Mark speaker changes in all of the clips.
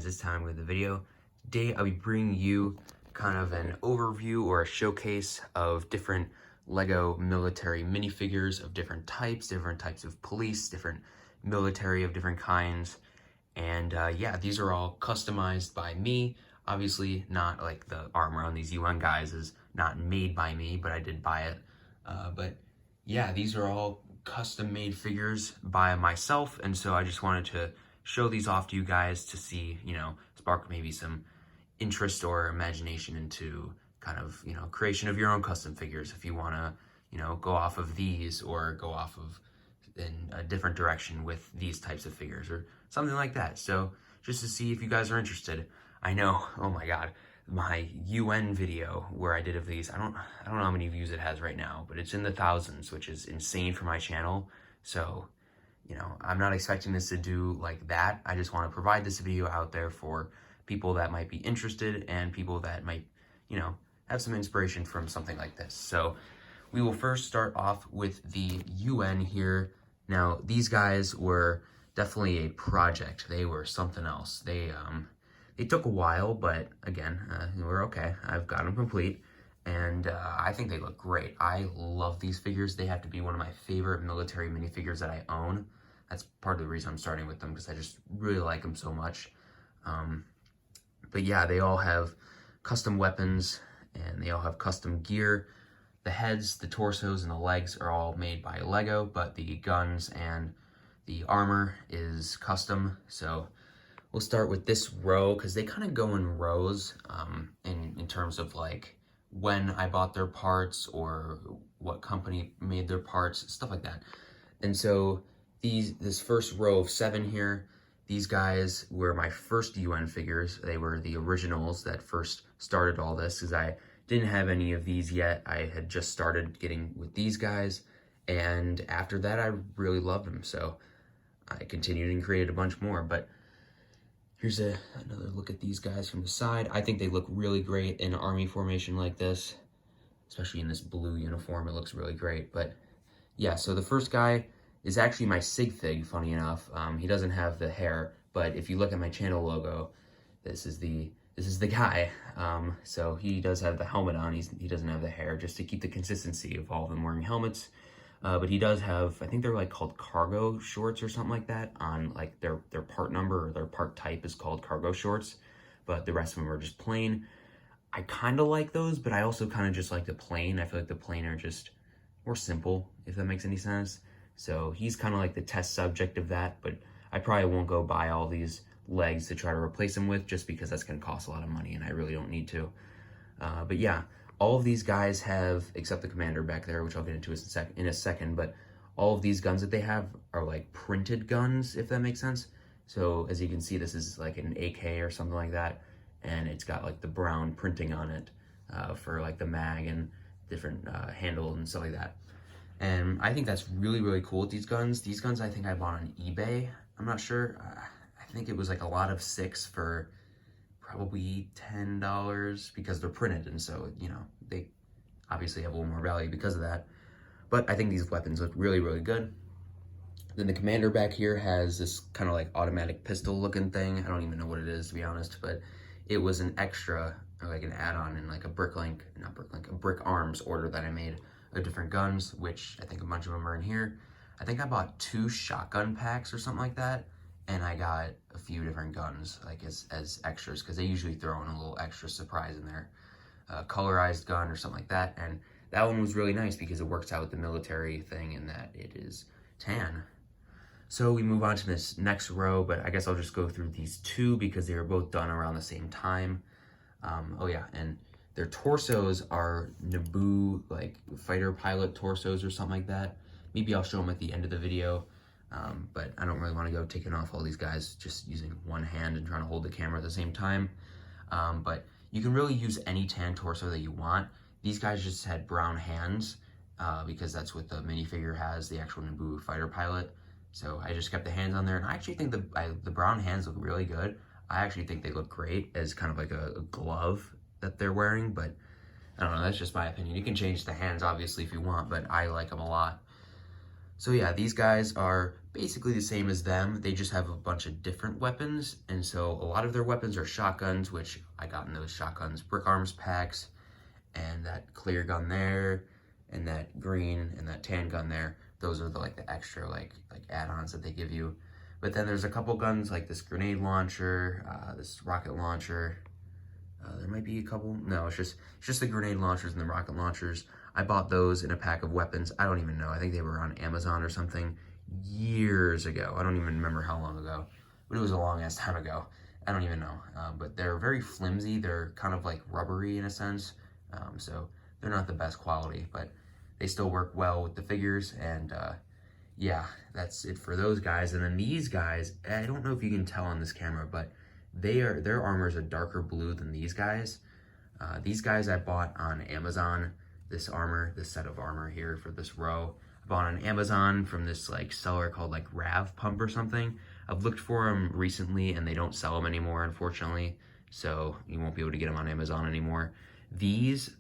Speaker 1: it's time with the video. Today I'll be bringing you kind of an overview or a showcase of different Lego military minifigures of different types of police, different military of different kinds. And yeah, these are all customized by me. Obviously not like the armor on these UN guys is not made by me, but I did buy it. But yeah, these are all custom made figures by myself, and so I just wanted to show these off to you guys to see, spark maybe some interest or imagination into kind of, creation of your own custom figures if you want to, go off of these or go off of in a different direction with these types of figures or something like that. So just to see if you guys are interested. I know, oh my god, my UN video where I did of these, I don't know how many views it has right now, but it's in the thousands, which is insane for my channel. So, I'm not expecting this to do like that. I just want to provide this video out there for people that might be interested and people that might, have some inspiration from something like this. So we will first start off with the UN here. Now, these guys were definitely a project. They were something else. It took a while, but again, we're okay. I've got them complete, and I think they look great. I love these figures. They have to be one of my favorite military minifigures that I own. That's part of the reason I'm starting with them, because I just really like them so much. But yeah, they all have custom weapons, and they all have custom gear. The heads, the torsos, and the legs are all made by Lego, but the guns and the armor is custom. So we'll start with this row, because they kind of go in rows in terms of like when I bought their parts or what company made their parts, stuff like that. And so this first row of 7 here, these guys were my first UN figures. They were the originals that first started all this, because I didn't have any of these yet. I had just started getting with these guys, and after that I really loved them, so I continued and created a bunch more. But here's another look at these guys from the side. I think they look really great in army formation like this, especially in this blue uniform. It looks really great. But yeah, so the first guy is actually my sig fig, funny enough. He doesn't have the hair, but if you look at my channel logo, this is the guy. So he does have the helmet on. He doesn't have the hair, just to keep the consistency of all of them wearing helmets. But he does have, I think they're like called cargo shorts or something like that, on like their part number or their part type is called cargo shorts, but the rest of them are just plain. I kind of like those, but I also kind of just like the plain. I feel like the plain are just more simple, if that makes any sense. So he's kind of like the test subject of that, but I probably won't go buy all these legs to try to replace him with, just because that's going to cost a lot of money and I really don't need to. But yeah, all of these guys have, except the commander back there, which I'll get into in a second, but all of these guns that they have are like printed guns, if that makes sense. So as you can see, this is like an AK or something like that, and it's got like the brown printing on it for like the mag and different handle and stuff like that. And I think that's really, really cool with these guns. These guns I think I bought on eBay. I'm not sure. I think it was like a lot of 6 for probably $10, because they're printed, and so they obviously have a little more value because of that. But I think these weapons look really, really good. Then the commander back here has this kind of like automatic pistol looking thing. I don't even know what it is, to be honest, but it was an extra, or like an add-on in like a a Brick Arms order that I made of different guns, which I think a bunch of them are in here. I think I bought 2 shotgun packs or something like that, and I got a few different guns like as extras, because they usually throw in a little extra surprise in there, colorized gun or something like that. And that one was really nice because it works out with the military thing in that it is tan. So we move on to this next row, but I guess I'll just go through these 2 because they were both done around the same time. Oh yeah, and their torsos are Naboo, like fighter pilot torsos or something like that. Maybe I'll show them at the end of the video. But I don't really want to go taking off all these guys just using one hand and trying to hold the camera at the same time. But you can really use any tan torso that you want. These guys just had brown hands because that's what the minifigure has, the actual Naboo fighter pilot. So I just kept the hands on there, and I actually think the brown hands look really good. I actually think they look great as kind of like a glove that they're wearing, but I don't know, that's just my opinion. You can change the hands obviously if you want, but I like them a lot. So yeah, these guys are basically the same as them. They just have a bunch of different weapons, and so a lot of their weapons are shotguns, which I got in those shotguns brick arms packs, and that clear gun there, and that green and that tan gun there. Those are the like the extra like add-ons that they give you. But then there's a couple guns like this grenade launcher, this rocket launcher. There might be a couple. No, it's just the grenade launchers and the rocket launchers. I bought those in a pack of weapons. I don't even know. I think they were on Amazon or something years ago. I don't even remember how long ago, but it was a long ass time ago. I don't even know. But they're very flimsy. They're kind of like rubbery in a sense. So they're not the best quality, but they still work well with the figures. And yeah, that's it for those guys. And then these guys, I don't know if you can tell on this camera, but their armor is a darker blue than these guys. These guys I bought on Amazon. This set of armor here for this row, I bought on Amazon from this like seller called like Rav Pump or something. I've looked for them recently and they don't sell them anymore, unfortunately. So you won't be able to get them on Amazon anymore. These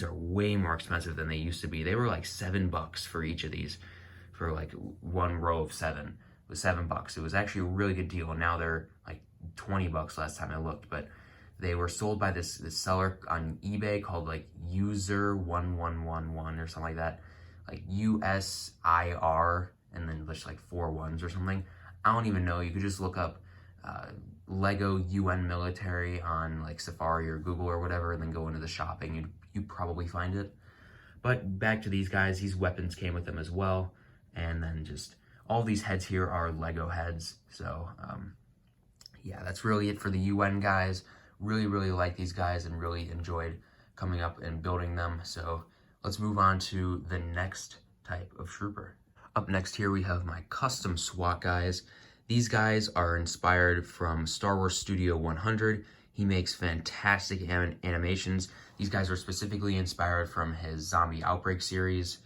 Speaker 1: are way more expensive than they used to be. They were like $7 for each of these, for like one row of 7. It was $7. It was actually a really good deal. And now they're like $20 last time I looked, but they were sold by this seller on eBay called like User1111 or something like that, like USIR and then just like 4 ones or something. I don't even know. You could just look up Lego UN military on like Safari or Google or whatever, and then go into the shopping. You'd probably find it. But back to these guys, these weapons came with them as well, and then just all these heads here are Lego heads. So yeah, that's really it for the UN guys. Really like these guys and really enjoyed coming up and building them. So let's move on to the next type of trooper. Up next here we have my custom SWAT guys. These guys are inspired from Star Wars Studio 100. He makes fantastic animations. These guys were specifically inspired from his Zombie Outbreak series,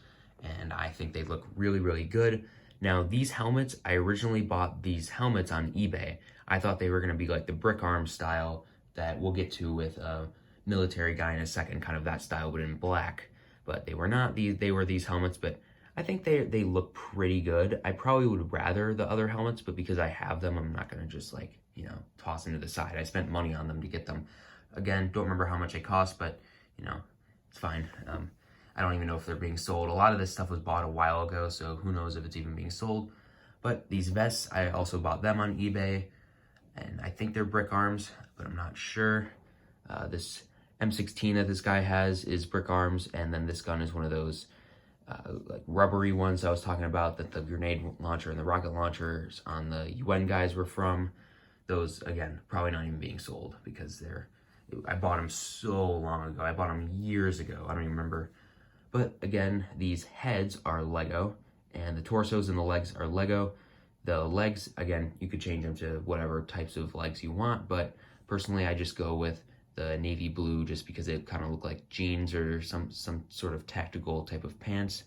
Speaker 1: and I think they look really good. Now these helmets, I originally bought these helmets on eBay. I thought they were gonna be like the brick arm style that we'll get to with a military guy in a second, kind of that style, but in black. But they were not. They were these helmets, but I think they look pretty good. I probably would rather the other helmets, but because I have them, I'm not gonna just like, you know, toss them to the side. I spent money on them to get them. Again, don't remember how much it cost, but you know, it's fine. I don't even know if they're being sold. A lot of this stuff was bought a while ago, so who knows if it's even being sold. But these vests, I also bought them on eBay, and I think they're brick arms, but I'm not sure. This M16 that this guy has is brick arms, and then this gun is one of those like rubbery ones I was talking about that the grenade launcher and the rocket launchers on the UN guys were from. Those, again, probably not even being sold because I bought them so long ago. I bought them years ago. I don't even remember. But again, these heads are Lego, and the torsos and the legs are Lego. The legs, again, you could change them to whatever types of legs you want, but personally I just go with the navy blue just because it kind of look like jeans or some sort of tactical type of pants.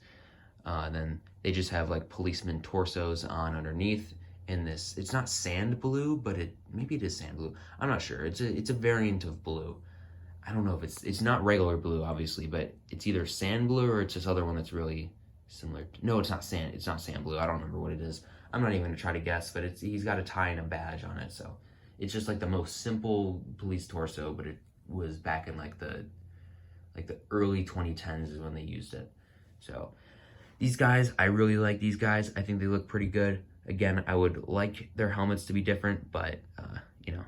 Speaker 1: Then they just have like policeman torsos on underneath in this. It's not sand blue, but maybe it is sand blue. I'm not sure. It's a variant of blue. I don't know if it's not regular blue, obviously, but it's either sand blue or it's this other one that's really similar. No, it's not sand. It's not sand blue. I don't remember what it is. I'm not even gonna try to guess, but he's got a tie and a badge on it, so it's just like the most simple police torso, but it was back in like the early 2010s is when they used it. So these guys, I really like these guys. I think they look pretty good. Again, I would like their helmets to be different, but you know,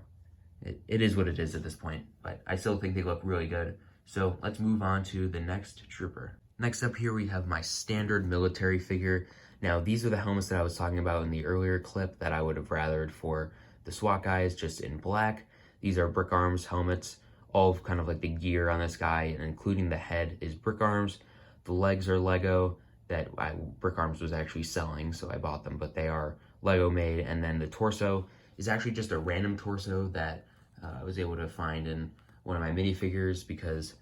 Speaker 1: it is what it is at this point. But I still think they look really good. So let's move on to the next trooper. Next up here, we have my standard military figure. Now, these are the helmets that I was talking about in the earlier clip that I would have rathered for the SWAT guys, just in black. These are brick arms helmets, all of kind of like the gear on this guy, and including the head is brick arms. The legs are Lego that brick arms was actually selling, so I bought them, but they are Lego made. And then the torso is actually just a random torso that I was able to find in one of my minifigures, because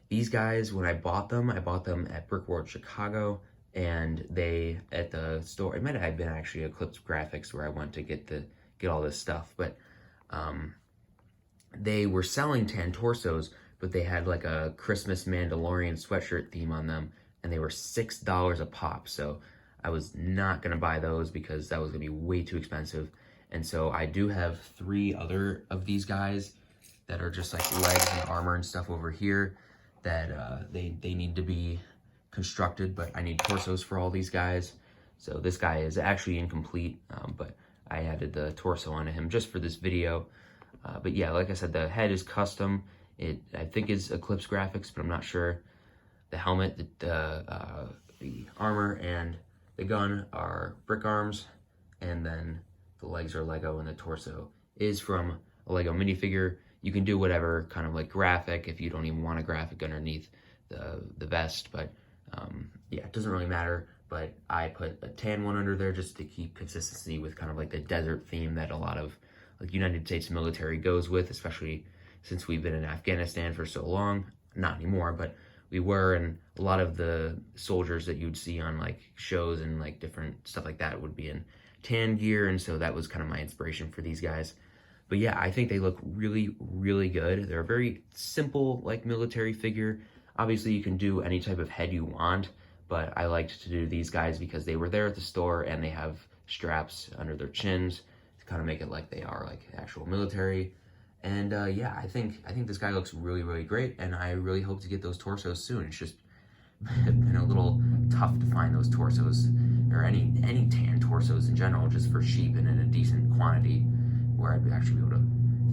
Speaker 1: these guys, when I bought them at Brick World Chicago, and they, at the store, it might have been actually Eclipse Graphics where I went to get all this stuff, but they were selling tan torsos, but they had like a Christmas Mandalorian sweatshirt theme on them, and they were $6 a pop. So I was not gonna buy those because that was gonna be way too expensive. And so I do have 3 other of these guys that are just like legs and armor and stuff over here that they need to be constructed, but I need torsos for all these guys. So this guy is actually incomplete, but I added the torso onto him just for this video. But yeah, like I said, the head is custom. It, I think, is Eclipse graphics, but I'm not sure. The helmet, the armor, and the gun are brick arms, and then the legs are Lego, and the torso is from a Lego minifigure. You can do whatever kind of like graphic if you don't even want a graphic underneath the vest, but yeah, it doesn't really matter. But I put a tan one under there just to keep consistency with kind of like the desert theme that a lot of like United States military goes with, especially since we've been in Afghanistan for so long. Not anymore, but we were, and a lot of the soldiers that you'd see on like shows and like different stuff like that would be in tan gear, and so that was kind of my inspiration for these guys. But yeah, I think they look really, really good. They're a very simple like military figure. Obviously you can do any type of head you want, but I liked to do these guys because they were there at the store and they have straps under their chins to kind of make it like they are like actual military. And yeah, I think this guy looks really, really great, and I really hope to get those torsos soon. It's just been a little tough to find those torsos, or any tan torsos in general, just for cheap and in a decent quantity, where I'd actually be able to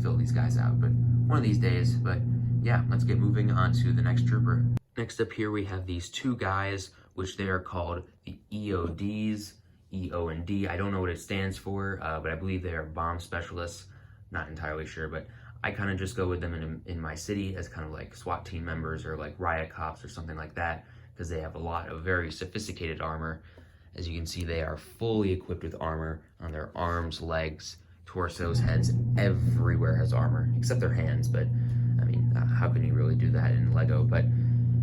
Speaker 1: fill these guys out. But one of these days. But yeah, let's get moving on to the next trooper. Next up here we have these 2 guys, which they are called the EODs, E-O-N-D. I don't know what it stands for, but I believe they are bomb specialists. Not entirely sure, but I kind of just go with them in my city as kind of like SWAT team members or like riot cops or something like that, because they have a lot of very sophisticated armor. As you can see, they are fully equipped with armor on their arms, legs, torsos, heads. Everywhere has armor, except their hands, but I mean, how can you really do that in Lego? But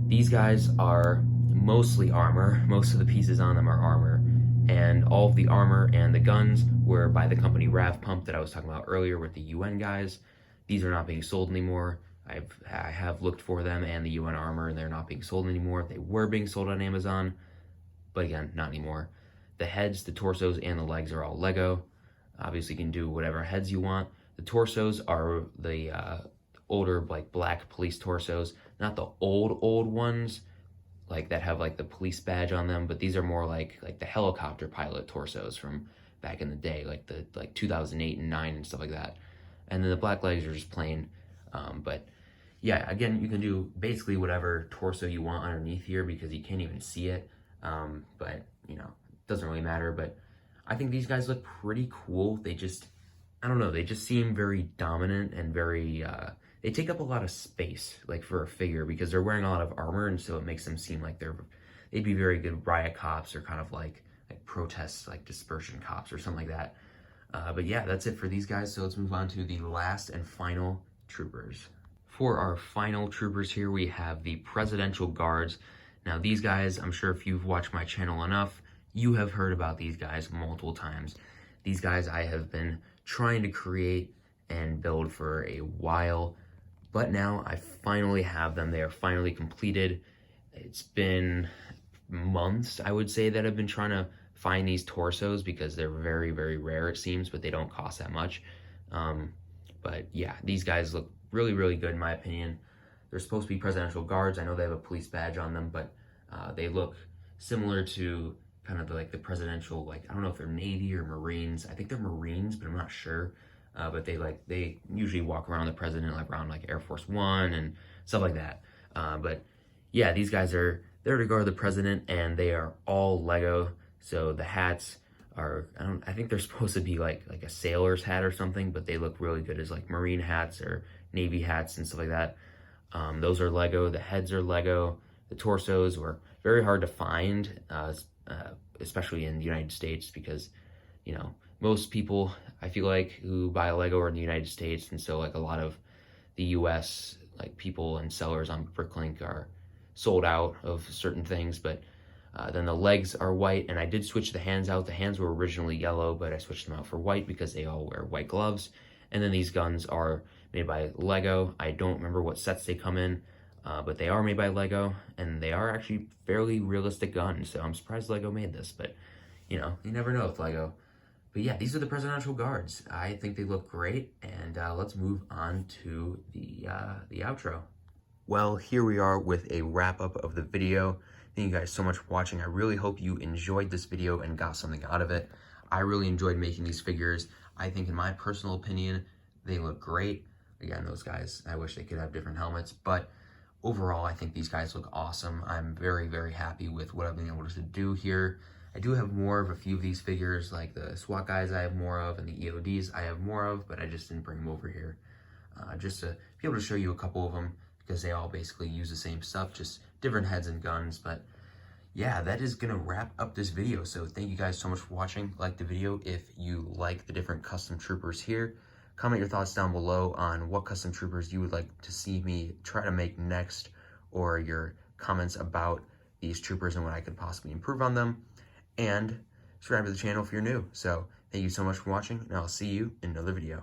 Speaker 1: these guys are mostly armor. Most of the pieces on them are armor. And all of the armor and the guns were by the company Rav Pump that I was talking about earlier with the UN guys. These are not being sold anymore. I have looked for them and the UN armor, and they're not being sold anymore. They were being sold on Amazon, but again, not anymore. The heads, the torsos, and the legs are all Lego. Obviously, you can do whatever heads you want. The torsos are the older, like, black police torsos, not the old ones, like that have like the police badge on them, but these are more like the helicopter pilot torsos from back in the day, like the 2008 and 9 and stuff like that. And then the black legs are just plain. But yeah, again, you can do basically whatever torso you want underneath here because you can't even see it. But you know, it doesn't really matter. But I think these guys look pretty cool. They just, I don't know, they just seem very dominant and very they take up a lot of space, like for a figure, because they're wearing a lot of armor, and so it makes them seem like they'd be very good riot cops or kind of like protests, like dispersion cops or something like that. But yeah, that's it for these guys. So let's move on to the last and final troopers. For our final troopers here, we have the Presidential Guards. Now these guys, I'm sure if you've watched my channel enough, you have heard about these guys multiple times. These guys I have been trying to create and build for a while, but now I finally have them. They are finally completed. It's been months, I would say, that I've been trying to find these torsos because they're very, very rare, it seems, but they don't cost that much. But yeah, these guys look really, really good in my opinion. They're supposed to be Presidential Guards. I know they have a police badge on them, but they look similar to kind of like the presidential, like, I don't know if they're Navy or Marines. I think they're Marines, but I'm not sure. But they usually walk around the president, like around like Air Force One and stuff like that. But yeah, these guys are there to guard the president, and they are all Lego. So the hats are, I think they're supposed to be like a sailor's hat or something, but they look really good as like Marine hats or Navy hats and stuff like that. Those are Lego. The heads are Lego. The torsos were very hard to find, especially in the United States, because, you know, most people, I feel like, who buy Lego are in the United States, and so like a lot of the US like people and sellers on Bricklink are sold out of certain things. But then the legs are white, and I did switch the hands out. The hands were originally yellow, but I switched them out for white because they all wear white gloves. And then these guns are made by Lego. I don't remember what sets they come in, but they are made by Lego, and they are actually fairly realistic guns, so I'm surprised Lego made this. But you know, you never know with Lego. But yeah, these are the Presidential Guards. I think they look great, and let's move on to the outro. Well, here we are with a wrap-up of the video. Thank you guys so much for watching. I really hope you enjoyed this video and got something out of it. I really enjoyed making these figures. I think, in my personal opinion, they look great. Again, those guys, I wish they could have different helmets, but overall, I think these guys look awesome. I'm very, very happy with what I've been able to do here. I do have more of a few of these figures, like the SWAT guys I have more of, and the EODs I have more of, but I just didn't bring them over here. Just to be able to show you a couple of them, because they all basically use the same stuff, just different heads and guns. But yeah, that is gonna wrap up this video. So thank you guys so much for watching. Like the video if you like the different custom troopers here. Comment your thoughts down below on what custom troopers you would like to see me try to make next, or your comments about these troopers and what I could possibly improve on them. And subscribe to the channel if you're new. So thank you so much for watching, and I'll see you in another video.